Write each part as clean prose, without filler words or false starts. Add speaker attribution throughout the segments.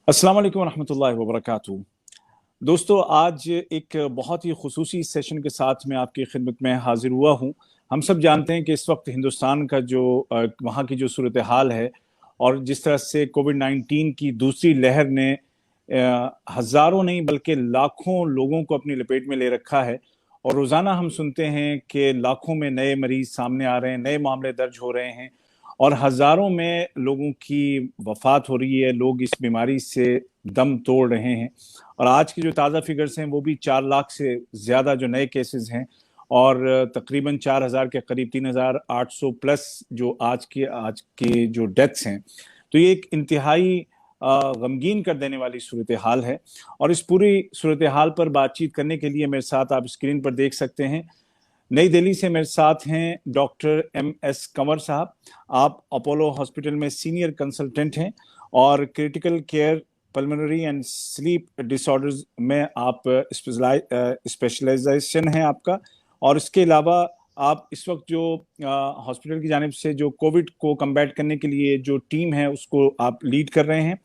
Speaker 1: अस्सलाम वालेकुम रहमतुल्लाहि व बरकातहू। दोस्तों, आज एक बहुत ही खुसूसी सेशन के साथ मैं आपकी खिदमत में हाजिर हुआ हूँ। हम सब जानते हैं कि इस वक्त हिंदुस्तान का जो वहाँ की जो सूरत हाल है और जिस तरह से कोविड-19 की दूसरी लहर ने हज़ारों नहीं बल्कि लाखों लोगों को अपनी लपेट में ले रखा है। और रोज़ाना हम सुनते हैं कि लाखों में नए मरीज सामने आ रहे हैं, नए मामले दर्ज हो रहे हैं और हज़ारों में लोगों की वफ़ात हो रही है। लोग इस बीमारी से दम तोड़ रहे हैं और आज की जो ताज़ा फिगर्स हैं वो भी 4 लाख से ज़्यादा जो नए केसेस हैं और तकरीबन 4,000 के करीब 3,800 प्लस जो आज के जो डेथ्स हैं। तो ये एक इंतहाई गमगीन कर देने वाली सूरत हाल है। और इस पूरी सूरत हाल पर बातचीत करने के लिए मेरे साथ आप स्क्रीन पर देख सकते हैं, नई दिल्ली से मेरे साथ हैं डॉक्टर MS कंवर साहब। आप अपोलो हॉस्पिटल में सीनियर कंसल्टेंट हैं और critical care pulmonary and sleep disorders में आप स्पेशलाइजेशन है आपका। और इसके अलावा आप इस वक्त जो हॉस्पिटल की जानिब से जो कोविड को कम्बैट करने के लिए जो टीम है उसको आप लीड कर रहे हैं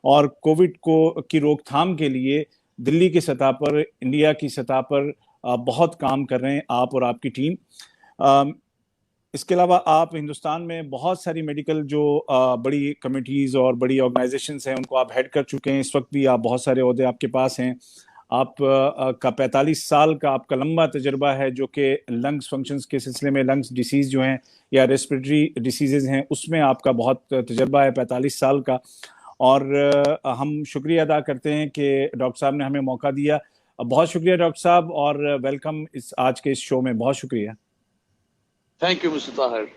Speaker 1: और कोविड को की रोकथाम के लिए दिल्ली की सतह पर, इंडिया की सतह पर बहुत काम कर रहे हैं आप और आपकी टीम। इसके अलावा आप हिंदुस्तान में बहुत सारी मेडिकल जो बड़ी कमिटीज और बड़ी ऑर्गेनाइजेशंस हैं उनको आप हेड कर चुके हैं। इस वक्त भी आप बहुत सारे ओहदे आपके पास हैं। आप का 45 साल का आपका लंबा तजर्बा है जो कि लंग्स फंक्शंस के सिलसिले में, लंग्स डिसीज जो हैं या रेस्पिरेटरी डिसीजेज हैं उसमें आपका बहुत तजर्बा है 45 साल का। और हम शुक्रिया अदा करते हैं कि डॉक्टर साहब ने हमें मौका दिया। बहुत शुक्रिया डॉक्टर साहब और वेलकम इस आज के इस शो में। बहुत शुक्रिया।
Speaker 2: Thank you mister Tahir,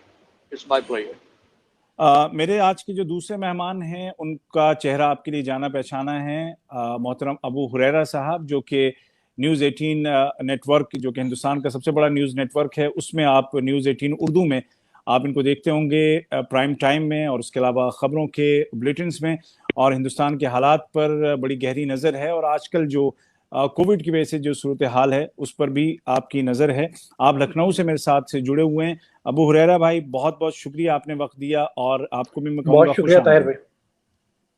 Speaker 2: it's my pleasure.
Speaker 1: मेरे आज के जो दूसरे मेहमान हैं उनका चेहरा आपके लिए जाना पहचाना है, मोहतरम अबू हुरैरा साहब, जो कि न्यूज़ 18 नेटवर्क, जो कि हिंदुस्तान का सबसे बड़ा न्यूज़ नेटवर्क है, उसमें आप न्यूज़ 18 उर्दू में आप इनको देखते होंगे प्राइम टाइम में और उसके अलावा ख़बरों के बुलेटिन्स में। और हिंदुस्तान के हालात पर बड़ी गहरी नज़र है और आजकल जो कोविड की वजह से जो सूरत हाल है उस पर भी आपकी नज़र है। आप लखनऊ से मेरे साथ से जुड़े हुए हैं। अबू हुरैरा भाई, बहुत बहुत शुक्रिया, आपने वक्त दिया और आपको भी मैं कहूँगा
Speaker 3: बहुत
Speaker 1: खुश
Speaker 3: शुक्रिया ताहिर
Speaker 1: आमदीद।
Speaker 3: भाई,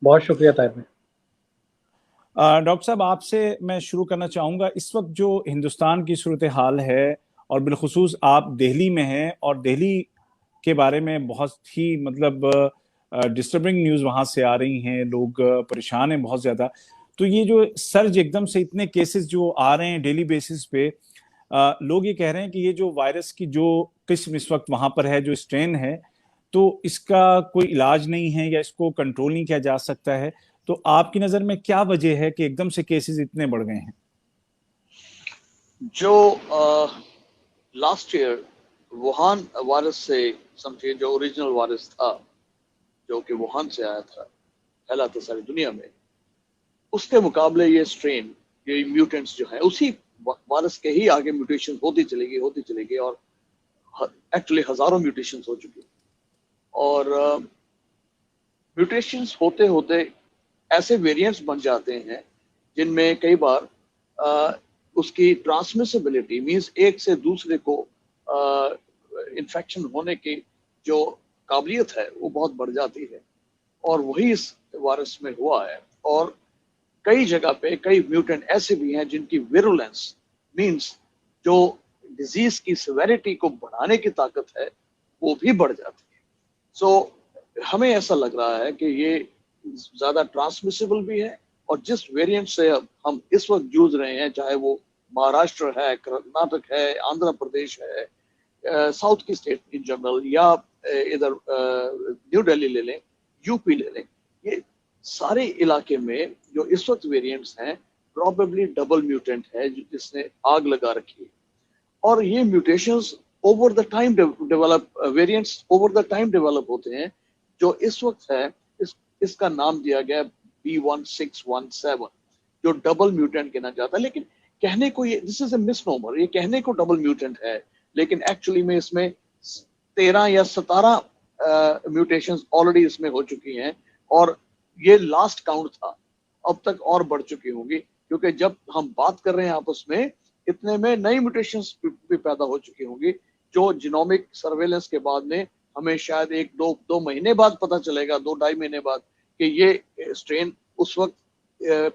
Speaker 3: बहुत शुक्रिया ताहिर भाई।
Speaker 1: डॉक्टर साहब, आपसे मैं शुरू करना चाहूँगा। इस वक्त जो हिंदुस्तान की सूरत हाल है और बिलखुसूस आप दिल्ली में हैं और दिल्ली के बारे में बहुत ही मतलब डिस्टर्बिंग न्यूज़ वहाँ से आ रही हैं, लोग परेशान हैं बहुत ज़्यादा। तो ये जो सर्ज एकदम से इतने केसेस जो आ रहे हैं डेली बेसिस पे, लोग ये कह रहे हैं कि ये जो वायरस की जो किस्म इस वक्त वहां पर है, जो स्ट्रेन है, तो इसका कोई इलाज नहीं है या इसको कंट्रोल नहीं किया जा सकता है। तो आपकी नजर में क्या वजह है कि एकदम से केसेस इतने बढ़ गए हैं?
Speaker 2: जो लास्ट ईयर वुहान वायरस से, समझिए जो ओरिजिनल वायरस था जो कि वुहान से आया था, फैला था सारी दुनिया में, उसके मुकाबले ये स्ट्रेन, ये म्यूटेंट्स जो हैं, उसी वायरस के ही आगे म्यूटेशन होती चलेगी और एक्चुअली हजारों म्यूटेशंस हो चुकी। और म्यूटेशंस होते होते ऐसे वेरिएंट्स बन जाते हैं जिनमें कई बार उसकी ट्रांसमिसिबिलिटी मींस एक से दूसरे को इन्फेक्शन होने की जो काबिलियत है वो बहुत बढ़ जाती है। और वही इस वायरस में हुआ है। और कई जगह पे कई म्यूटेंट ऐसे भी हैं जिनकी विरुलेंस मींस जो डिजीज की सिवेरिटी को बढ़ाने की ताकत है वो भी बढ़ जाती है। सो हमें ऐसा लग रहा है कि ये ज्यादा ट्रांसमिसिबल भी है और जिस वेरिएंट से हम इस वक्त जूझ रहे हैं, चाहे वो महाराष्ट्र है, कर्नाटक है, आंध्र प्रदेश है, साउथ की स्टेट इन जनरल, या इधर न्यू दिल्ली ले लें, यूपी ले लें, ये सारे इलाके में जो इस वक्त वेरिएंट्स हैं प्रॉबेबली डबल म्यूटेंट है जिसने आग लगा रखी है। और ये mutations over the time develop, variants over the time develop होते हैं। जो इस वक्त है इसका नाम दिया गया B1617 जो डबल म्यूटेंट कहना जाता है। लेकिन कहने को ये दिस इज अ मिसनोमर, ये कहने को डबल म्यूटेंट है लेकिन एक्चुअली में इसमें 13 या 17 म्यूटेशंस ऑलरेडी इसमें हो चुकी हैं और ये लास्ट काउंट था। अब तक और बढ़ चुकी होंगी क्योंकि जब हम बात कर रहे हैं आपस में इतने में नई म्यूटेशंस भी पैदा हो चुकी होंगी जो जीनोमिक सर्वेलेंस के बाद में हमें शायद 1-2 महीने बाद पता चलेगा, 2-2.5 महीने बाद, कि ये स्ट्रेन उस वक्त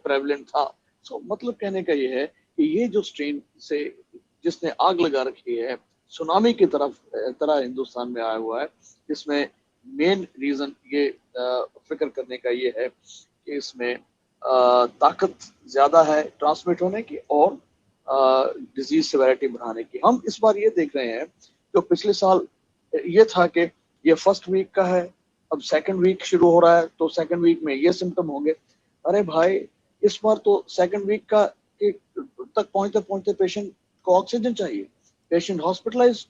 Speaker 2: प्रेवलेंट था। सो मतलब कहने का ये है कि ये जो स्ट्रेन से जिसने आग लगा रखी है, सुनामी की तरह हिंदुस्तान में आया हुआ है, इसमें मेन रीजन ये फिक्र करने का ये है कि इसमें ताकत ज्यादा है ट्रांसमिट होने की और डिजीज सिवेरिटी बढ़ाने की। हम इस बार ये देख रहे हैं, जो पिछले साल ये था कि ये फर्स्ट वीक का है, अब सेकंड वीक शुरू हो रहा है, तो सेकंड वीक में ये सिम्टम होंगे। अरे भाई, इस बार तो सेकंड वीक का तक पहुंचते पहुंचते पेशेंट को ऑक्सीजन चाहिए, पेशेंट हॉस्पिटलाइज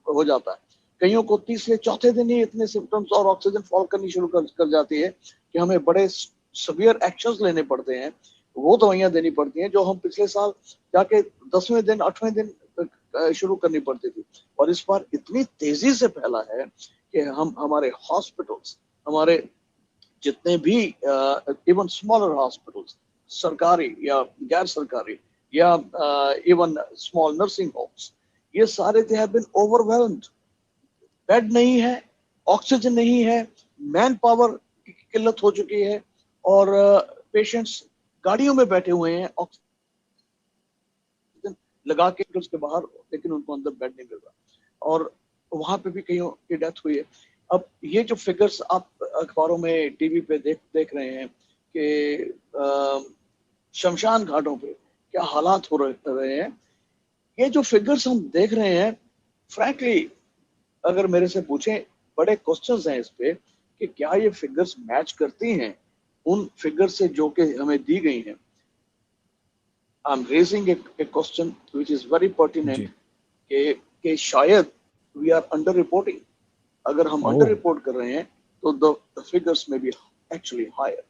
Speaker 2: हो जाता है। कईयों को तीसरे चौथे दिन ही इतने सिम्टम्स और ऑक्सीजन फॉल करनी शुरू कर जाती है कि हमें बड़े सीवियर एक्शंस लेने पड़ते हैं, वो दवाइयां देनी पड़ती हैं जो हम पिछले साल जाके 10वें दिन 8वें दिन शुरू करनी पड़ती थी। और इस बार इतनी तेजी से फैला है कि हम हमारे हॉस्पिटल्स, हमारे जितने भी इवन स्मॉलर हॉस्पिटल्स, सरकारी या गैर सरकारी या इवन स्मॉल नर्सिंग होम्स, ये सारे they have been overwhelmed. Bed नहीं है, ऑक्सीजन नहीं है, मैन पावर की किल्लत हो चुकी है और पेशेंट्स गाड़ियों में बैठे हुए हैं ऑक्सीजन लगा के उसके बाहर, लेकिन उनको अंदर बेड नहीं मिल रहा और वहां पे भी कईयों की डेथ हुई है। अब ये जो फिगर्स आप अखबारों में टीवी पे देख रहे हैं कि शमशान घाटों पे क्या हालात हो रहे हैं, ये जो फिगर्स हम देख रहे हैं, फ्रैंकली अगर मेरे से पूछें, बड़े क्वेश्चंस हैं इस पे कि क्या ये फिगर्स मैच करती हैं उन फिगर्स से जो कि हमें दी गई हैं। I am raising A question which is very pertinent कि शायद वी आर अंडर रिपोर्टिंग। अगर हम अंडर रिपोर्ट कर रहे हैं तो द फिगर्स में be actually higher.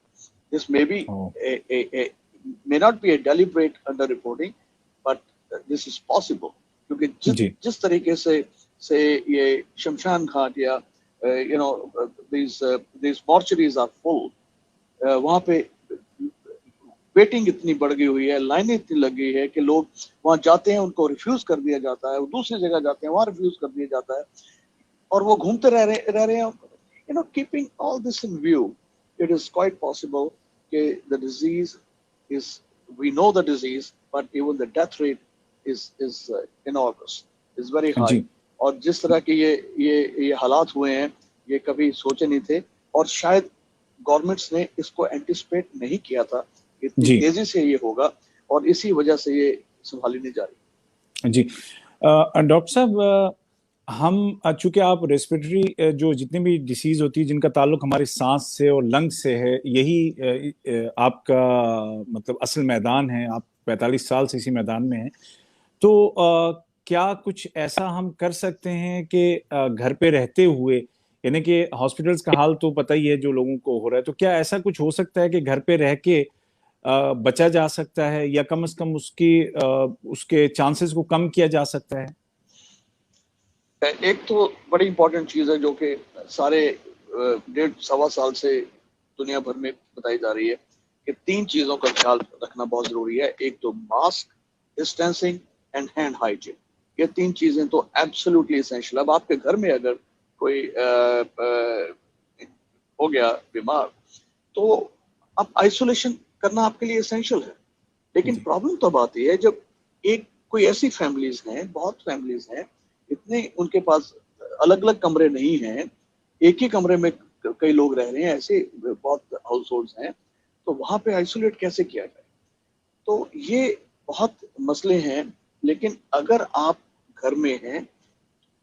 Speaker 2: This may be may not be a deliberate under reporting, but this is possible, क्योंकि जिस तरीके से ये शमशान घाट या these mortuaries are full, वहाँ पे वेटिंग इतनी बढ़ गई हुई है, लाइनें इतनी लग गई है कि लोग वहाँ जाते हैं, उनको रिफ्यूज कर दिया जाता है, वो दूसरी जगह जाते हैं, वहाँ रिफ्यूज कर दिया जाता है और वो घूमते रह रहे हैं। Keeping all this in view, it is quite possible कि the disease is, we know the disease, but even the death rate is enormous, is very high। और जिस तरह के ये हालात हुए हैं, ये कभी सोचे नहीं थे और शायद गवर्नमेंट्स ने इसको एंटिसिपेट नहीं किया था, इतनी तेजी से ये होगा और इसी वजह से ये संभाली नहीं जा रही।
Speaker 1: जी डॉक्टर साहब, हम चूंकि आप रेस्पिरेटरी जो जितनी भी डिसीज होती है जिनका ताल्लुक हमारी सांस से और लंग से है, यही आपका मतलब असल मैदान है, आप 45 साल से इसी मैदान में हैं, तो क्या कुछ ऐसा हम कर सकते हैं कि घर पे रहते हुए, यानी कि हॉस्पिटल्स का हाल तो पता ही है जो लोगों को हो रहा है, तो क्या ऐसा कुछ हो सकता है कि घर पे रह के बचा जा सकता है या कम से कम उसके चांसेस को कम किया जा सकता है?
Speaker 2: एक तो बड़ी इंपॉर्टेंट चीज है जो कि सारे 1.5-1.25 साल से दुनिया भर में बताई जा रही है कि 3 चीजों का ख्याल रखना बहुत जरूरी है। एक तो mask, distancing and hand hygiene. ये 3 चीजें तो एब्सोल्युटली एसेंशियल। अब आपके घर में अगर कोई हो गया बीमार, तो अब आइसोलेशन करना आपके लिए एसेंशियल है। लेकिन प्रॉब्लम तब आती है जब कोई ऐसी फैमिलीज हैं, बहुत फैमिलीज हैं, इतने उनके पास अलग अलग कमरे नहीं हैं, एक ही कमरे में कई लोग रह रहे हैं, ऐसे बहुत हाउस होल्ड्स हैं, तो वहां पे आइसोलेट कैसे किया जाए? तो ये बहुत मसले हैं। लेकिन अगर आप घर में हैं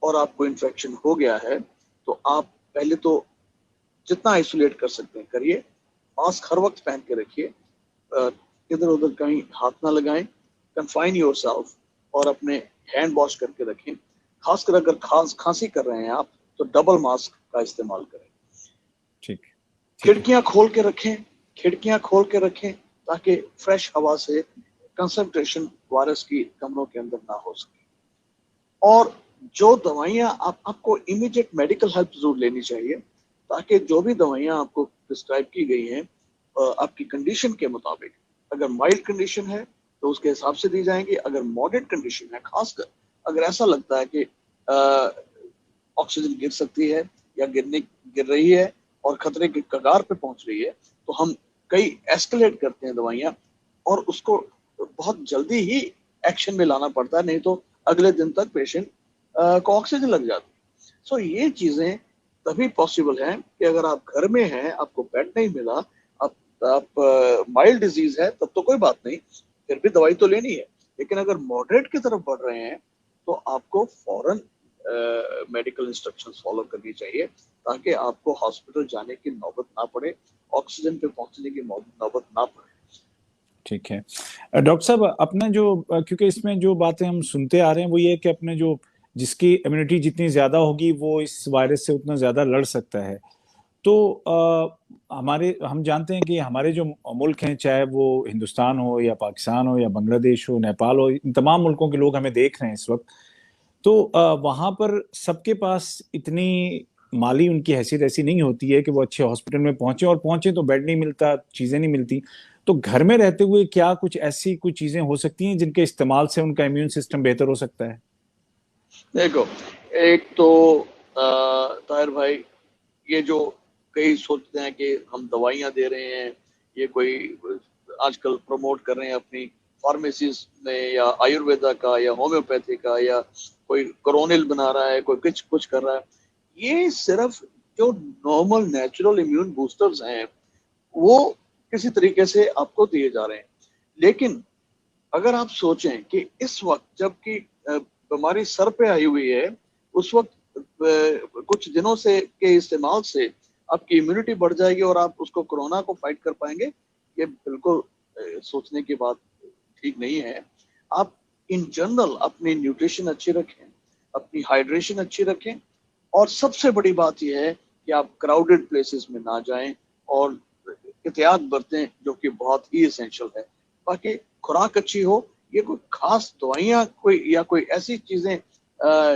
Speaker 2: और आपको इन्फेक्शन हो गया है, तो आप पहले तो जितना आइसोलेट कर सकते हैं करिए, मास्क हर वक्त पहन के रखिए, इधर उधर कहीं हाथ ना लगाएं, कन्फाइन योरसेल्फ और अपने हैंड वॉश करके रखें। खासकर अगर खांसी कर रहे हैं आप, तो डबल मास्क का इस्तेमाल करें।
Speaker 1: ठीक।
Speaker 2: खिड़कियां खोल के रखें ताकि फ्रेश हवा से कंसंट्रेशन वायरस की कमरों के अंदर ना हो सके। और जो दवाइयां आपको इमीडिएट मेडिकल हेल्प जरूर लेनी चाहिए, ताकि जो भी दवाइयां आपको प्रिस्क्राइब की गई हैं आपकी कंडीशन के मुताबिक, अगर माइल्ड कंडीशन है तो उसके हिसाब से दी जाएंगी, अगर मॉडरेट कंडीशन है, खासकर अगर ऐसा लगता है कि ऑक्सीजन गिर सकती है या गिर रही है और खतरे की कगार पे पहुंच रही है, तो हम कई एस्केलेट करते हैं दवाइयाँ, और उसको बहुत जल्दी ही एक्शन में लाना पड़ता है, नहीं तो अगले दिन तक पेशेंट को ऑक्सीजन लग जाती है। सो ये चीजें तभी पॉसिबल है कि अगर आप घर में हैं, आपको बेड नहीं मिला, आप माइल्ड डिजीज है, तब तो कोई बात नहीं, फिर भी दवाई तो लेनी है। लेकिन अगर मॉडरेट की तरफ बढ़ रहे हैं तो आपको फौरन मेडिकल इंस्ट्रक्शंस फॉलो करनी चाहिए, ताकि आपको हॉस्पिटल जाने की नौबत ना पड़े, ऑक्सीजन पे पहुंचने की नौबत ना पड़े।
Speaker 1: ठीक है डॉक्टर साहब, अपना जो क्योंकि इसमें जो बातें हम सुनते आ रहे हैं वो ये है कि अपने जो जिसकी इम्यूनिटी जितनी ज्यादा होगी वो इस वायरस से उतना ज्यादा लड़ सकता है। तो हम जानते हैं कि हमारे जो मुल्क हैं, चाहे वो हिंदुस्तान हो या पाकिस्तान हो या बांग्लादेश हो, नेपाल हो, इन तमाम मुल्कों के लोग हमें देख रहे हैं इस वक्त। तो वहां पर सबके पास इतनी माली उनकी हैसियत ऐसी नहीं होती है कि वो अच्छे हॉस्पिटल में पहुंचे, और पहुंचे तो बेड नहीं मिलता, चीजें नहीं मिलती। तो घर में रहते हुए क्या कुछ ऐसी कुछ चीजें हो सकती हैं जिनके इस्तेमाल से उनका इम्यून सिस्टम बेहतर हो सकता है?
Speaker 2: देखो, एक तो ताहिर भाई, ये जो कई सोचते हैं कि हम दवाइयां दे रहे हैं, ये कोई आजकल प्रमोट कर रहे हैं अपनी फार्मेसीज में, या आयुर्वेदा का या होम्योपैथी का, या कोई कोरोनिल बना रहा है, कोई कुछ कुछ कर रहा है। ये सिर्फ जो नॉर्मल नेचुरल इम्यून बूस्टर्स हैं वो किसी तरीके से आपको दिए जा रहे हैं। लेकिन अगर आप सोचें कि इस वक्त जबकि बीमारी सर पे आई हुई है, उस वक्त कुछ दिनों से के इस्तेमाल से आपकी इम्यूनिटी बढ़ जाएगी और आप उसको कोरोना को फाइट कर पाएंगे, ये बिल्कुल सोचने की बात ठीक नहीं है। आप इन जनरल अपनी न्यूट्रिशन अच्छी रखें, अपनी हाइड्रेशन अच्छी रखें, और सबसे बड़ी बात यह है कि आप क्राउडेड प्लेसेस में ना जाएं और एहतियात बरतें, जो कि बहुत ही एसेंशियल है। बाकी खुराक अच्छी हो, ये कोई खास दवाइयाँ कोई या कोई ऐसी चीजें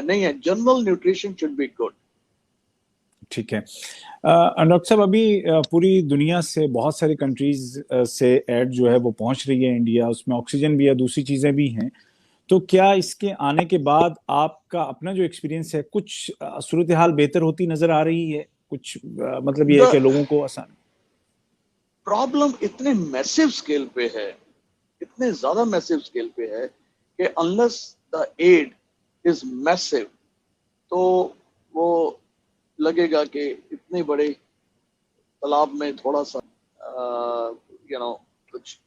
Speaker 2: नहीं है। General nutrition should be good.
Speaker 1: ठीक है डॉक्टर साहब, अभी पूरी दुनिया से बहुत सारी कंट्रीज से एड जो है वो पहुंच रही है इंडिया, उसमें ऑक्सीजन भी है, दूसरी चीजें भी हैं। तो क्या इसके आने के बाद आपका अपना जो एक्सपीरियंस है, कुछ सूरत हाल बेहतर होती नजर आ रही है? कुछ मतलब ये है कि लोगों को आसान।
Speaker 2: प्रॉब्लम इतने मैसिव स्केल पे है, इतने ज्यादा मैसिव स्केल पे है कि unless the aid is massive, तो वो लगेगा कि इतने बड़े तालाब में थोड़ा सा कुछ,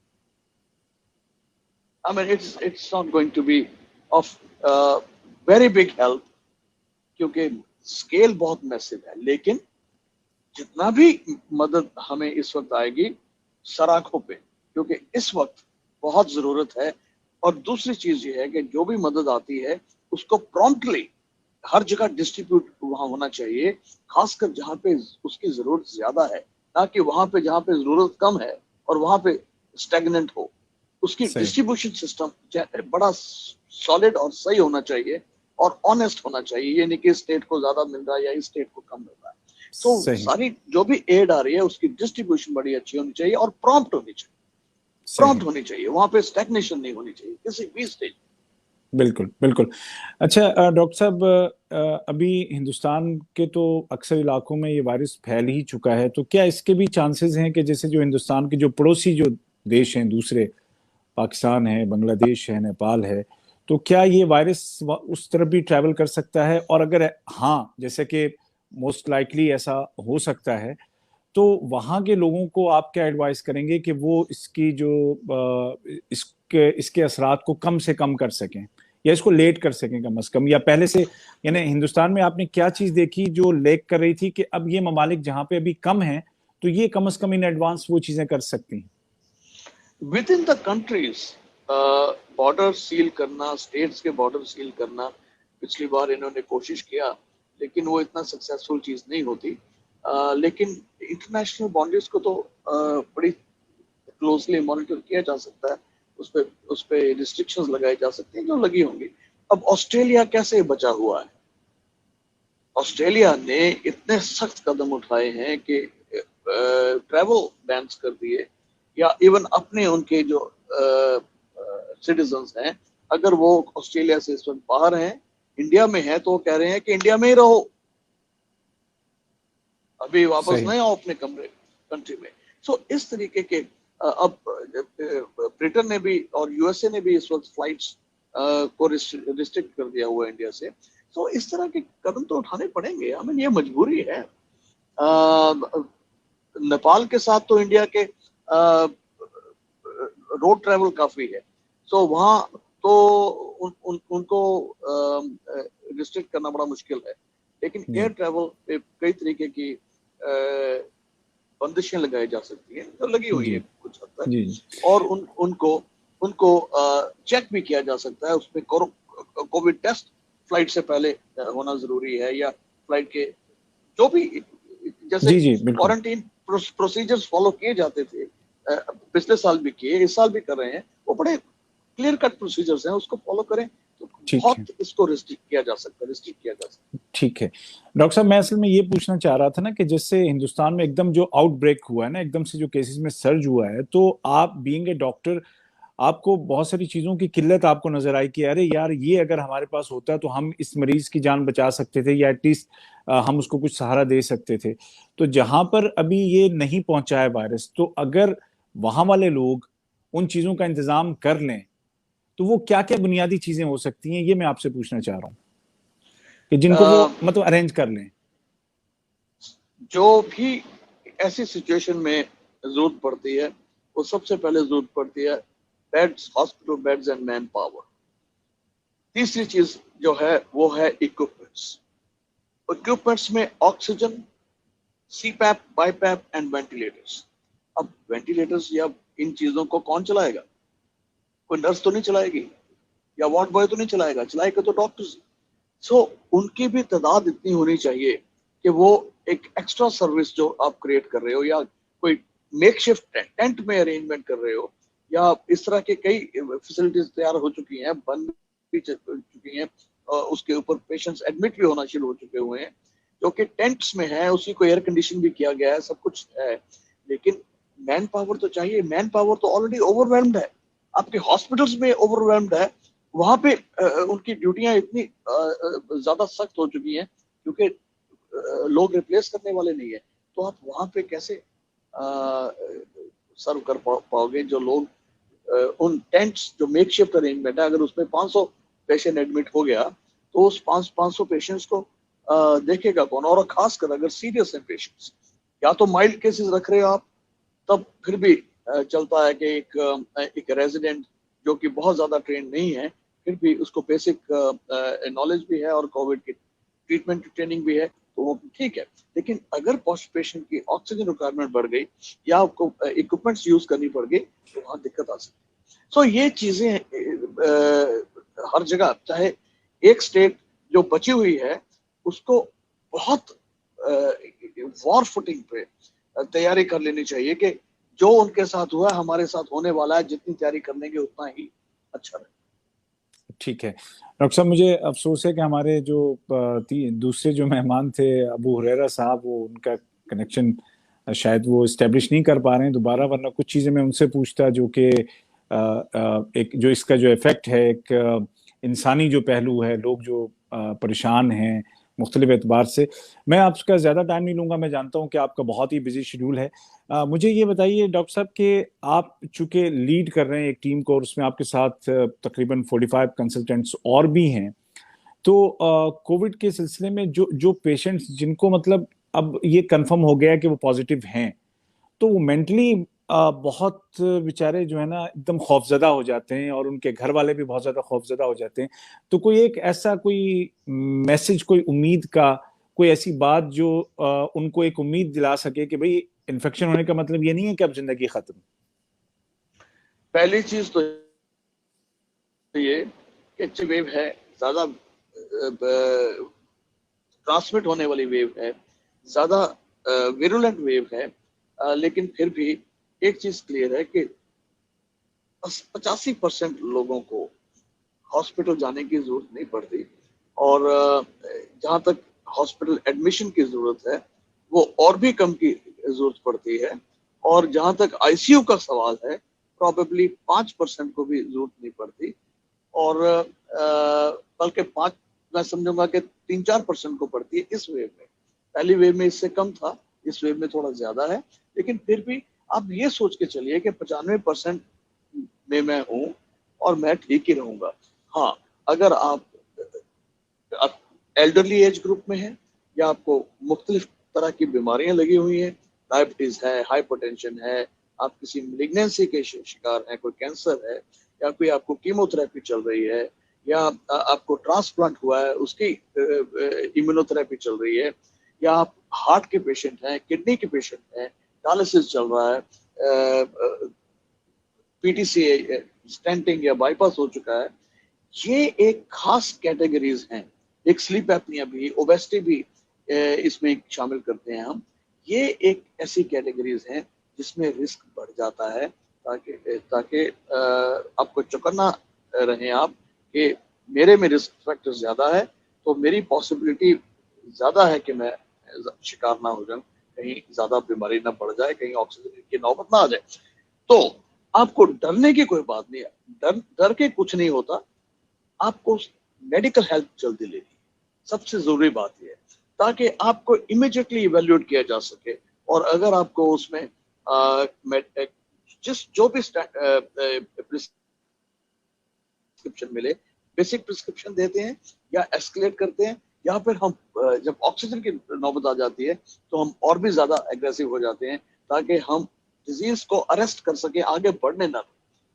Speaker 2: I mean it's not going to be of very big help, क्योंकि स्केल बहुत मैसिव है। लेकिन जितना भी मदद हमें इस वक्त आएगी सराखों पे, क्योंकि इस वक्त बहुत जरूरत है। और दूसरी चीज ये है कि जो भी मदद आती है उसको प्रॉम्प्टली हर जगह डिस्ट्रीब्यूट वहां होना चाहिए, खासकर जहां पे उसकी जरूरत ज्यादा है, ना कि वहां पे जहां पे जरूरत कम है और वहां पे स्टेगनेंट हो। उसकी डिस्ट्रीब्यूशन सिस्टम बड़ा सॉलिड और सही होना चाहिए और ऑनेस्ट होना चाहिए। ये नहीं कि स्टेट को ज्यादा मिल रहा है या इस स्टेट को कम मिल रहा है। तो सारी जो भी एड आ रही है उसकी डिस्ट्रीब्यूशन बड़ी अच्छी होनी चाहिए और प्रॉम्प्ट होनी चाहिए, प्रॉम्प्ट होनी चाहिए, वहां पे स्टैग्नेशन नहीं होनी चाहिए किसी भी स्टेज।
Speaker 1: बिल्कुल बिल्कुल। अच्छा डॉक्टर साहब, अभी हिंदुस्तान के तो अक्सर इलाकों में ये वायरस फैल ही चुका है, तो क्या इसके भी चांसेस हैं कि जैसे जो हिंदुस्तान के जो पड़ोसी जो देश हैं दूसरे, पाकिस्तान है, बांग्लादेश है, नेपाल है, तो क्या ये वायरस उस तरफ भी ट्रैवल कर सकता है? और अगर हाँ, जैसे कि मोस्ट लाइकली ऐसा हो सकता है, तो वहां के लोगों को आप क्या एडवाइस करेंगे कि वो इसकी जो इसके असरात को कम से कम कर सकें, या इसको लेट कर सकें कम से कम, या पहले से? यानी हिंदुस्तान में आपने क्या चीज देखी जो लेक कर रही थी कि अब ये ममालिक जहां पे अभी कम है, तो ये कम से कम इन एडवांस वो चीजें कर सकती हैं?
Speaker 2: With in the countries border seal करना, स्टेट्स के बॉर्डर सील करना, पिछली बार इन्होंने कोशिश किया, लेकिन वो इतना सक्सेसफुल चीज नहीं होती। लेकिन इंटरनेशनल बाउंड्रीज को तो बड़ी क्लोजली मॉनिटर किया जा सकता है, उस पे रिस्ट्रिक्शंस लगाई जा सकती हैं जो लगी होंगी। अब ऑस्ट्रेलिया कैसे बचा हुआ है? ऑस्ट्रेलिया ने इतने सख्त कदम उठाए हैं कि ट्रैवल बैन्स कर दिए, या इवन अपने उनके जो सिटीजन्स हैं, अगर वो ऑस्ट्रेलिया से इस वक्त बाहर हैं, इंडिया में है, तो वो कह रहे हैं कि इंडिया में ही रहो, अभी वापस नहीं आओ अपने कंट्री में। सो इस तरीके के अब ब्रिटेन ने भी और यूएसए ने भी इस वक्त फ्लाइट्स को रिस्ट्रिक्ट कर दिया हुआ है इंडिया से। तो इस तरह के कदम तो उठाने पड़ेंगे, हमें ये मजबूरी है। नेपाल के साथ तो इंडिया के रोड ट्रैवल काफी है, सो वहाँ तो उनको रिस्ट्रिक्ट करना बड़ा मुश्किल है, लेकिन एयर ट्रैवल पे कई तरीके की बंदिशें लगाई जा सकती हैं, तो लगी हुई है कुछ हद तक, और उनको चेक भी किया जा सकता है। उसमें कोविड टेस्ट फ्लाइट से पहले होना जरूरी है, या फ्लाइट के जो भी जैसे क्वारंटीन प्रोसीजर्स फॉलो किए जाते थे, पिछले साल भी किए, इस साल भी कर रहे हैं, वो बड़े क्लियर कट प्रोसीजर्स हैं, उसको फॉलो करें तो बहुत इसको रिस्ट्रिक्ट किया जा सकता है।
Speaker 1: ठीक है डॉक्टर साहब, मैं असल में ये पूछना चाह रहा था ना कि जैसे हिंदुस्तान में एकदम जो आउटब्रेक हुआ है ना, एकदम से जो केसेस में सर्ज हुआ है, तो आप बीइंग ए डॉक्टर आपको बहुत सारी चीजों की किल्लत आपको नजर आई कि अरे यार ये अगर हमारे पास होता तो हम इस मरीज की जान बचा सकते थे, या एटलीस्ट हम उसको कुछ सहारा दे सकते थे। तो जहां पर अभी ये नहीं पहुंचा है वायरस, तो अगर वहां वाले लोग उन चीजों का इंतजाम कर लें तो वो क्या क्या बुनियादी चीजें हो सकती हैं, ये मैं आपसे पूछना चाह रहा हूँ कि जिनको वो मतलब अरेंज कर लें।
Speaker 2: जो भी ऐसी सिचुएशन में जरूरत पड़ती है, वो सबसे पहले जरूरत पड़ती है beds, hospital beds and man power. तीसरी चीज जो है वो है इक्विपमेंट्स में oxygen, CPAP, BiPAP and ventilators. अब वेंटिलेटर्स या इन चीजों को कौन चलाएगा? कोई नर्स तो नहीं चलाएगी, या वार्ड बॉय तो नहीं चलाएगा, चलाएगा तो डॉक्टर्स। सो उनकी भी तादाद इतनी होनी चाहिए कि वो एक एक्स्ट्रा सर्विस जो आप क्रिएट कर रहे हो, या कोई मेकशिफ्ट टेंट में अरेंजमेंट कर रहे हो, या इस तरह के कई फैसिलिटीज तैयार हो चुकी हैं, बन भी चुकी हैं, उसके ऊपर पेशेंट्स एडमिट भी होना शुरू हो चुके हुए हैं, जो कि टेंट्स में है, उसी को एयर कंडीशन भी किया गया है, सब कुछ है, लेकिन मैन पावर तो चाहिए। मैन पावर तो ऑलरेडी ओवरवेल्म्ड है, आपके हॉस्पिटल्स में ओवरवेल्म्ड है, वहां पे उनकी ड्यूटियां इतनी ज्यादा सख्त हो चुकी हैं क्योंकि लोग रिप्लेस करने वाले नहीं है। तो आप वहां पे कैसे सर्व कर पाओगे? जो लोग उन टेंट्स जो मेकशिफ्ट अरेंजमेंट है, अगर उसमें 500 पेशेंट एडमिट हो गया तो उस 500 पेशेंट्स को देखेगा कौन? और खासकर अगर सीरियस है पेशेंट्स, या तो माइल्ड केसेस रख रहे हो आप, तब फिर भी चलता है कि एक रेजिडेंट जो कि बहुत ज्यादा ट्रेन नहीं है, फिर भी उसको बेसिक नॉलेज भी है और कोविड की ट्रीटमेंट ट्रेनिंग भी है, तो वो ठीक है। लेकिन अगर पेशेंट की ऑक्सीजन रिक्वायरमेंट बढ़ गई या आपको इक्विपमेंट्स यूज करनी पड़ गई तो वहाँ दिक्कत आ सकती है। सो ये चीजें हर जगह, चाहे एक स्टेट जो बची हुई है उसको बहुत वॉर फुटिंग पे तैयारी कर लेनी चाहिए कि जो उनके साथ हुआ हमारे साथ होने वाला है, जितनी तैयारी कर लेंगे उतना ही अच्छा रहे।
Speaker 1: ठीक है डॉक्टर साहब, मुझे अफसोस है कि हमारे जो दूसरे जो मेहमान थे अबू हुरैरा साहब, वो उनका कनेक्शन शायद वो इस्टेब्लिश नहीं कर पा रहे हैं दोबारा, वरना कुछ चीज़ें मैं उनसे पूछता जो कि एक जो इसका जो इफेक्ट है, एक इंसानी जो पहलू है, लोग जो परेशान हैं मुख्तलिफ एतबार से। मैं आपका ज़्यादा टाइम नहीं लूँगा, मैं जानता हूँ कि आपका बहुत ही बिजी शेड्यूल है। मुझे ये बताइए डॉक्टर साहब कि आप चूँकि लीड कर रहे हैं एक टीम को और उसमें आपके साथ तकरीबन 45 कंसल्टेंट्स और भी हैं, तो कोविड के सिलसिले में जो पेशेंट्स जिनको मतलब अब ये कंफर्म हो गया कि वो पॉजिटिव हैं, तो वो मेंटली बहुत बेचारे जो है ना एकदम खौफजदा हो जाते हैं, और उनके घर वाले भी बहुत ज्यादा खौफजदा हो जाते हैं। तो कोई एक ऐसा कोई मैसेज, कोई उम्मीद का, कोई ऐसी बात जो उनको एक उम्मीद दिला सके कि भाई इन्फेक्शन होने का मतलब ये नहीं है कि अब जिंदगी खत्म।
Speaker 2: पहली चीज तो ये कि वेव है, ज्यादा ट्रांसमिट होने वाली वेव है, ज्यादा विरुलेंट वेव है, लेकिन फिर भी एक चीज क्लियर है कि 85% लोगों को हॉस्पिटल जाने की जरूरत नहीं पड़ती, और जहां तक हॉस्पिटल एडमिशन की जरूरत है वो और भी कम की जरूरत पड़ती है, और जहां तक आईसीयू का सवाल है प्रॉबेबली 5% को भी जरूरत नहीं पड़ती, और बल्कि 5 मैं समझूंगा कि 3-4% को पड़ती है इस वेव में। पहली वेव में इससे कम था, इस वेव में थोड़ा ज्यादा है, लेकिन फिर भी आप ये सोच के चलिए कि 95% में मैं हूं और मैं ठीक ही रहूंगा। हाँ, अगर आप एल्डरली एज ग्रुप में हैं या आपको मुख्तलिफ तरह की बीमारियां लगी हुई हैं, डायबिटीज है, हाइपरटेंशन है, आप किसी मेलिग्नेंसी के शिकार हैं, कोई कैंसर है, या कोई आपको कीमोथेरेपी चल रही है, या आपको ट्रांसप्लांट हुआ है उसकी इम्यूनोथेरेपी चल रही है, या आप हार्ट के पेशेंट हैं, किडनी के पेशेंट हैं, डायलिसिस चल रहा है, पीटीसी स्टेंटिंग या बाईपास हो चुका है, ये एक खास कैटेगरीज हैं। एक स्लीप एपनिया भी, ओबेसिटी भी इसमें शामिल करते हैं हम। ये एक ऐसी कैटेगरीज हैं जिसमें रिस्क बढ़ जाता है, ताकि ताकि आपको चौकन्ना रहें आप कि मेरे में रिस्क फैक्टर ज्यादा है, तो मेरी पॉसिबिलिटी ज्यादा है कि मैं शिकार ना हो जाऊं, कहीं ज्यादा बीमारी ना बढ़ जाए, कहीं ऑक्सीजन की नौबत ना आ जाए। तो आपको डरने की कोई बात नहीं है, डर के कुछ नहीं होता। आपको मेडिकल हेल्प जल्दी लेनी है, सबसे जरूरी बात यह है, ताकि आपको इमीडिएटली इवेल्युएट किया जा सके। और अगर आपको उसमें जो भी प्रिस्क्रिप्शन मिले, बेसिक प्रिस्क्रिप्शन देते हैं या एस्केलेट करते हैं, या फिर हम जब ऑक्सीजन की नौबत आ जाती है तो हम और भी ज्यादा एग्रेसिव हो जाते हैं, ताकि हम डिजीज को अरेस्ट कर सके, आगे बढ़ने ना।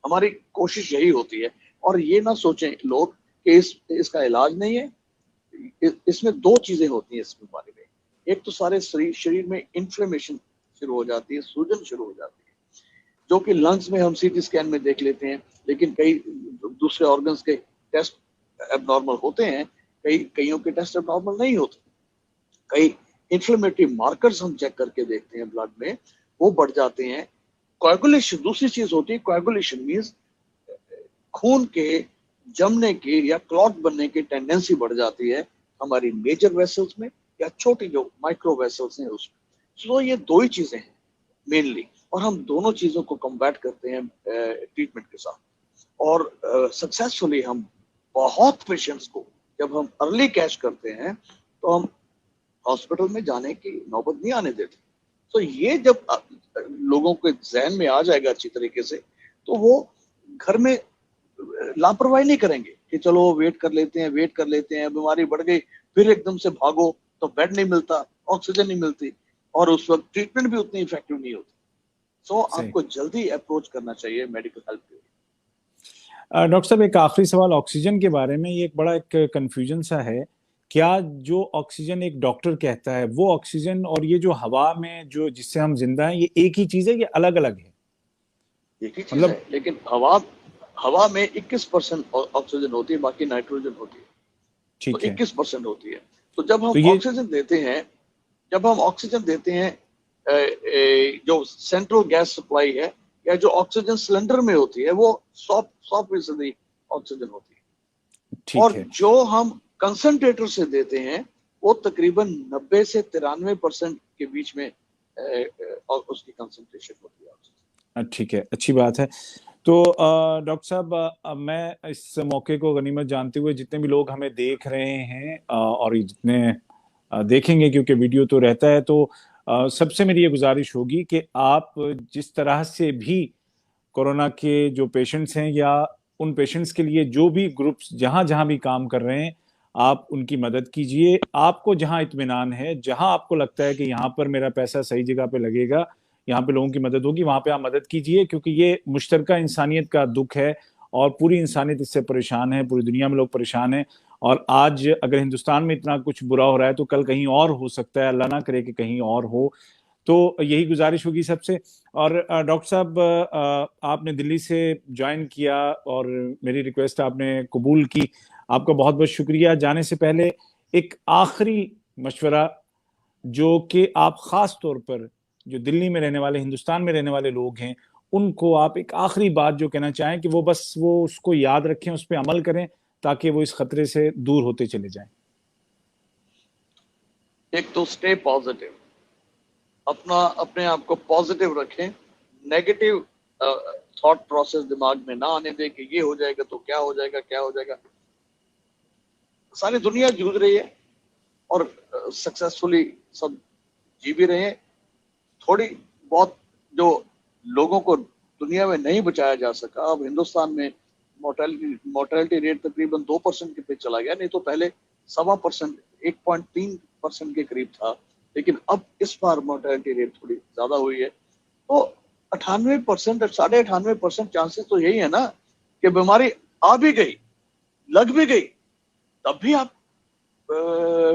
Speaker 2: हमारी कोशिश यही होती है। और ये ना सोचें लोग कि इसका इलाज नहीं है। इसमें दो चीजें होती हैं इस बीमारी में। एक तो सारे शरीर में इन्फ्लेमेशन शुरू हो जाती है, सूजन शुरू हो जाती है, जो कि लंग्स में हम सीटी स्कैन में देख लेते हैं, लेकिन कई दूसरे ऑर्गन्स के टेस्ट एबनॉर्मल होते हैं, कईयों के टेस्ट एबनॉर्मल नहीं होते। कई इन्फ्लेमेटरी मार्कर्स हम चेक करके देखते हैं ब्लड में, वो बढ़ जाते हैं। कोएगुलेशन दूसरी चीज होती है। कोएगुलेशन मींस खून के जमने की या क्लॉट बनने की टेंडेंसी बढ़ जाती है हमारी मेजर वेसल्स में या छोटी जो माइक्रो वेसल्स हैं उसमें। तो ये दो ही चीजें हैं मेनली, और हम दोनों चीजों को कम्बैट करते हैं ट्रीटमेंट के साथ। और सक्सेसफुली हम बहुत पेशेंट्स को जब हम अर्ली कैच करते हैं तो हम हॉस्पिटल में जाने की नौबत नहीं आने देते। तो ये जब लोगों के जहन में आ जाएगा अच्छी तरीके से, तो वो घर में लापरवाही नहीं करेंगे कि चलो वेट कर लेते हैं, बीमारी बढ़ गई फिर एकदम से भागो तो बेड नहीं मिलता, ऑक्सीजन नहीं मिलती, और उस वक्त ट्रीटमेंट भी उतनी इफेक्टिव नहीं होती। सो आपको जल्दी अप्रोच करना चाहिए मेडिकल हेल्प के लिए।
Speaker 1: डॉक्टर साहब, एक आखिरी सवाल ऑक्सीजन के बारे में। ये एक बड़ा एक कंफ्यूजन सा है, क्या जो ऑक्सीजन एक डॉक्टर कहता है वो ऑक्सीजन और ये जो हवा में जो जिससे हम जिंदा हैं, ये एक ही चीज है, ये अलग अलग है?
Speaker 2: एक ही चीज है, लेकिन हवा में 21% ऑक्सीजन होती है, बाकी नाइट्रोजन होती है।
Speaker 1: ठीक
Speaker 2: तो
Speaker 1: है।
Speaker 2: 21% होती है। तो जब हम ऑक्सीजन देते हैं, जो सेंट्रल गैस सप्लाई है या जो ऑक्सीजन सिलेंडर में होती है, वो 100% ऑक्सीजन होती है।
Speaker 1: ठीक
Speaker 2: और
Speaker 1: है।
Speaker 2: जो हम कंसंट्रेटर से देते हैं वो तकरीबन 90 से 93% के बीच में उसकी कंसंट्रेशन होती है।
Speaker 1: ठीक है, अच्छी बात है। तो डॉक्टर साहब, मैं इस मौके को गनीमत जानते हुए जितने भी लोग हमें देख रहे हैं और जितने देखेंगे, क्योंकि वीडियो तो रहता है, तो सबसे मेरी ये गुजारिश होगी कि आप जिस तरह से भी कोरोना के जो पेशेंट्स हैं या उन पेशेंट्स के लिए जो भी ग्रुप्स जहां जहां भी काम कर रहे हैं, आप उनकी मदद कीजिए। आपको जहां इत्मीनान है, जहां आपको लगता है कि यहाँ पर मेरा पैसा सही जगह पे लगेगा, यहाँ पे लोगों की मदद होगी, वहां पे आप मदद कीजिए, क्योंकि ये मुश्तरका इंसानियत का दुख है और पूरी इंसानियत इससे परेशान है, पूरी दुनिया में लोग परेशान हैं। और आज अगर हिंदुस्तान में इतना कुछ बुरा हो रहा है तो कल कहीं और हो सकता है, अल्लाह ना करे कि कहीं और हो। तो यही गुजारिश होगी सबसे। और डॉक्टर साहब, आपने दिल्ली से ज्वाइन किया और मेरी रिक्वेस्ट आपने कबूल की, आपका बहुत बहुत शुक्रिया। जाने से पहले एक आखिरी मशवरा, जो कि आप खास तौर पर जो दिल्ली में रहने वाले, हिंदुस्तान में रहने वाले लोग हैं, उनको आप एक आखिरी बात जो कहना चाहें कि वो बस वो उसको याद रखें, उस पर अमल करें, ताकि वो इस खतरे से दूर होते चले जाएं।
Speaker 2: एक तो स्टे पॉजिटिव, अपने आप को पॉजिटिव रखें, नेगेटिव थॉट प्रोसेस दिमाग में ना आने दें कि ये हो जाएगा तो क्या हो जाएगा। सारी दुनिया जूझ रही है और सक्सेसफुली सब जी भी रहे हैं। थोड़ी बहुत जो लोगों को दुनिया में नहीं बचाया जा सका। अब हिंदुस्तान में मोर्टेलिटी रेट तकरीबन 2% पे चला गया, नहीं तो पहले 1.25%, 1.3% के करीब था, लेकिन अब इस बार मोर्टेलिटी रेट थोड़ी ज्यादा हुई है। तो 98%, 98.5% चांसेस तो यही है ना कि बीमारी आ भी गई, लग भी गई, तब भी आप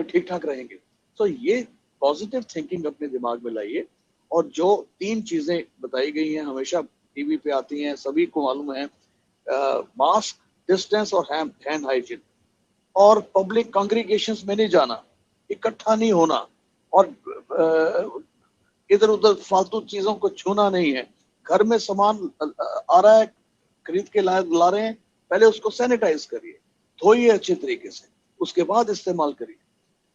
Speaker 2: ठीक ठाक रहेंगे। तो ये पॉजिटिव थिंकिंग अपने दिमाग में लाइए, और जो 3 चीजें बताई गई हैं, हमेशा टीवी पे आती हैं, सभी को मालूम है, मास्क, डिस्टेंस और हैंड हाइजीन, और पब्लिक कांग्रीगेशंस में नहीं जाना, इकट्ठा नहीं होना, और इधर उधर फालतू चीजों को छूना नहीं है। घर में सामान आ रहा है, खरीद के ला रहे हैं, पहले उसको सैनिटाइज करिए, धोइए अच्छे तरीके से, उसके बाद इस्तेमाल करिए।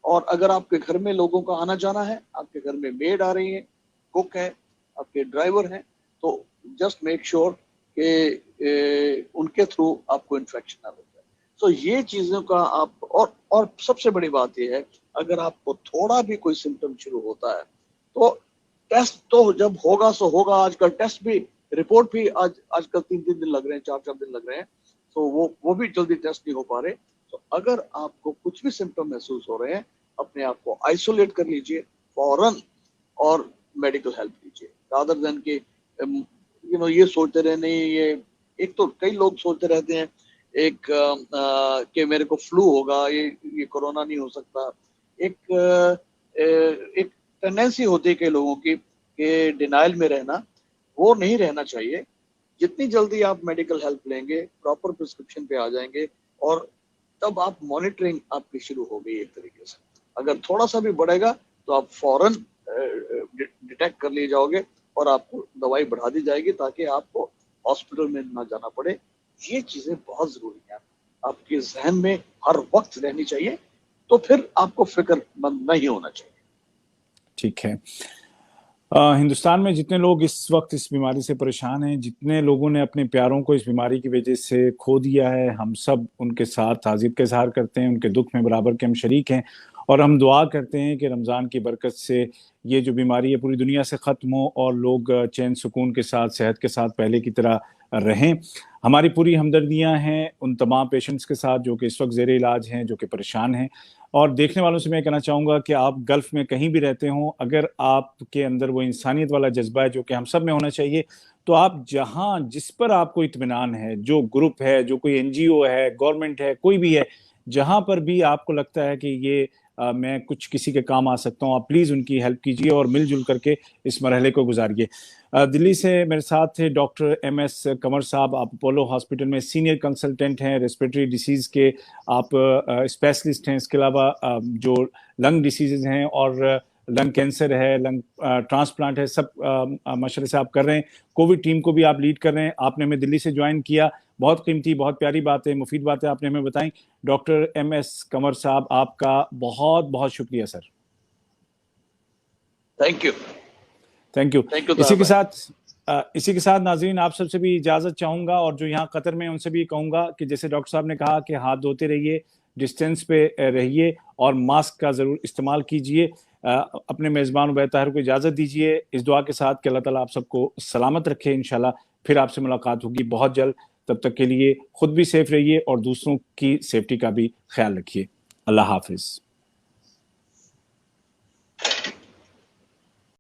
Speaker 2: और अगर आपके घर में लोगों का आना जाना है, आपके घर में मेड आ रही है, कुक है, आपके ड्राइवर हैं, तो जस्ट मेक श्योर कि उनके थ्रू आपको इन्फेक्शन ना हो जाए। तो ये चीजों का आप, और सबसे बड़ी बात यह है, अगर आपको थोड़ा भी कोई सिम्टम शुरू होता है तो टेस्ट तो जब होगा सो होगा। आजकल टेस्ट भी, रिपोर्ट भी आजकल 3-3 दिन लग रहे हैं, 4-4 दिन लग रहे हैं, तो वो भी जल्दी टेस्ट नहीं हो पा रहे। तो अगर आपको कुछ भी सिम्टम महसूस हो रहे हैं, अपने आप को आइसोलेट कर लीजिए फौरन और मेडिकल हेल्प लीजिए, रादर देन कि ये सोचते रहे, नहीं ये, एक तो कई लोग सोचते रहते हैं कि मेरे को फ्लू होगा, ये कोरोना नहीं हो सकता। एक टेंडेंसी होती है कई लोगों की कि डिनाइल में रहना, वो नहीं रहना चाहिए। जितनी जल्दी आप मेडिकल हेल्प लेंगे, प्रॉपर प्रिस्क्रिप्शन पे आ जाएंगे, और तब आप मॉनिटरिंग आपकी शुरू हो गई एक तरीके से। अगर थोड़ा सा भी बढ़ेगा तो आप फौरन डिटेक्ट कर लिए जाओगे और आपको दवाई बढ़ा दी जाएगी, ताकि आपको हॉस्पिटल में ना जाना पड़े। ये चीजें बहुत जरूरी हैं, आपके जहन में हर वक्त रहनी चाहिए, तो फिर आपको फिक्रमंद नहीं होना चाहिए।
Speaker 1: ठीक है। हिंदुस्तान में जितने लोग इस वक्त इस बीमारी से परेशान हैं, जितने लोगों ने अपने प्यारों को इस बीमारी की वजह से खो दिया है, हम सब उनके साथ ताज़ियत का इजहार करते हैं, उनके दुख में बराबर के हम शरीक हैं, और हम दुआ करते हैं कि रमज़ान की बरकत से ये जो बीमारी है पूरी दुनिया से ख़त्म हो और लोग चैन सुकून के साथ, सेहत के साथ पहले की तरह रहें। हमारी पूरी हमदर्दियां हैं उन तमाम पेशेंट्स के साथ जो कि इस वक्त ज़ेरे इलाज हैं, जो कि परेशान हैं। और देखने वालों से मैं कहना चाहूँगा कि आप गल्फ़ में कहीं भी रहते हों, अगर आपके अंदर वो इंसानियत वाला जज्बा है जो कि हम सब में होना चाहिए, तो आप जहाँ जिस पर आपको इत्मीनान है, जो ग्रुप है, जो कोई NGO है, गवर्नमेंट है, कोई भी है, जहाँ पर भी आपको लगता है कि ये मैं कुछ किसी के काम आ सकता हूँ, आप प्लीज़ उनकी हेल्प कीजिए और मिलजुल करके इस मरहले को गुजारिए। दिल्ली से मेरे साथ थे डॉक्टर MS कंवर साहब। आप अपोलो हॉस्पिटल में सीनियर कंसल्टेंट हैं, रेस्पिरेटरी डिसीज़ के आप स्पेशलिस्ट हैं। इसके अलावा जो लंग डिसीज़ हैं और लंग कैंसर है, लंग ट्रांसप्लांट है, सब माशाल्लाह से आप कर रहे हैं। कोविड टीम को भी आप लीड कर रहे हैं। आपने हमें दिल्ली से ज्वाइन किया, बहुत कीमती, बहुत प्यारी बातें, मुफीद बातें आपने हमें बताई। डॉक्टर MS कंवर साहब, आपका बहुत बहुत शुक्रिया sir.
Speaker 2: Thank you.
Speaker 1: Thank you. इसी के साथ नाजरीन, आप सबसे भी इजाजत चाहूंगा, और जो यहाँ कतर में उनसे भी कहूंगा कि जैसे डॉक्टर साहब ने कहा कि हाथ धोते रहिए, डिस्टेंस पे रहिए और मास्क का जरूर इस्तेमाल कीजिए। अपने मेजबान उबैद ताहिर को इजाजत दीजिए इस दुआ के साथ कि अल्लाह ताला आप सबको सलामत रखे। इंशाल्लाह फिर आपसे मुलाकात होगी बहुत जल्द। तब तक के लिए खुद भी सेफ रहिए और दूसरों की सेफ्टी का भी ख्याल रखिए। अल्लाह हाफिज।